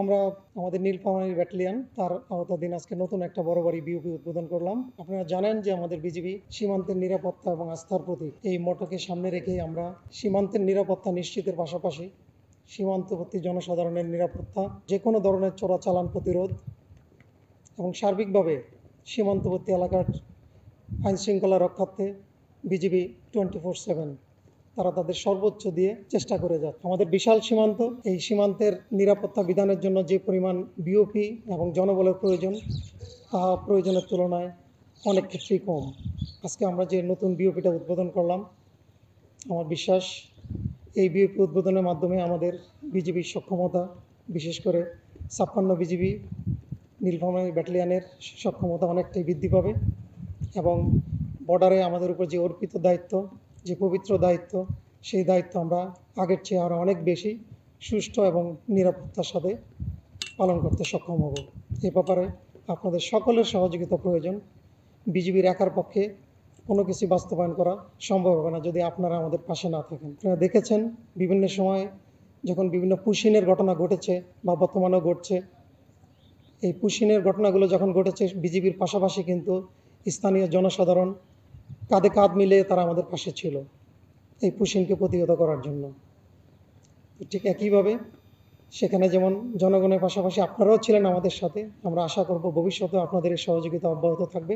আমরা আমাদের নীলফামারী ব্যাটালিয়ন তার আওতাধীন আজকে নতুন একটা বড় বিওপি উদ্বোধন করলাম। আপনারা জানেন যে আমাদের বিজিবি সীমান্তের নিরাপত্তা এবং আস্থার প্রতীক। এই মোটোকে সামনে রেখে আমরা সীমান্তের নিরাপত্তা নিশ্চিতের পাশাপাশি সীমান্তবর্তী জনসাধারণের নিরাপত্তা, যে কোনো ধরনের চোরাচালান প্রতিরোধ এবং সার্বিকভাবে সীমান্তবর্তী এলাকার আইনশৃঙ্খলা রক্ষার্থে বিজিবি 24/7 তারা তাদের সর্বোচ্চ দিয়ে চেষ্টা করে যাচ্ছে। আমাদের বিশাল সীমান্ত, এই সীমান্তের নিরাপত্তা বিধানের জন্য যে পরিমাণ বিওপি এবং জনবলের প্রয়োজন, তা প্রয়োজনের তুলনায় অনেক ক্ষেত্রেই কম। আজকে আমরা যে নতুন বিওপিটা উদ্বোধন করলাম, আমার বিশ্বাস এই বিওপি উদ্বোধনের মাধ্যমে আমাদের বিজিবির সক্ষমতা, বিশেষ করে 56 বিজিবি নীলফামারী ব্যাটালিয়নের সক্ষমতা অনেকটাই বৃদ্ধি পাবে এবং বর্ডারে আমাদের উপর যে অর্পিত দায়িত্ব, যে পবিত্র দায়িত্ব, সেই দায়িত্ব আমরা আগের চেয়ে আরও অনেক বেশি সুষ্ঠু এবং নিরাপত্তার সাথে পালন করতে সক্ষম হব। এ ব্যাপারে আপনাদের সকলের সহযোগিতা প্রয়োজন। বিজিবির একার পক্ষে কোনো কিছু বাস্তবায়ন করা সম্ভব হবে না যদি আপনারা আমাদের পাশে না থাকেন। আপনারা দেখেছেন বিভিন্ন সময় যখন বিভিন্ন পুশিনের ঘটনা ঘটেছে বা বর্তমানেও ঘটছে, এই পুশিনের ঘটনাগুলো যখন ঘটেছে বিজিবির পাশাপাশি কিন্তু স্থানীয় জনসাধারণ কাঁধে কাঁধ মিলে তারা আমাদের পাশে ছিল এই পুশিনকে প্রতিহত করার জন্য। ঠিক একইভাবে সেখানে যেমন জনগণের পাশাপাশি আপনারাও ছিলেন আমাদের সাথে, আমরা আশা করব ভবিষ্যতে আপনাদের এই সহযোগিতা অব্যাহত থাকবে।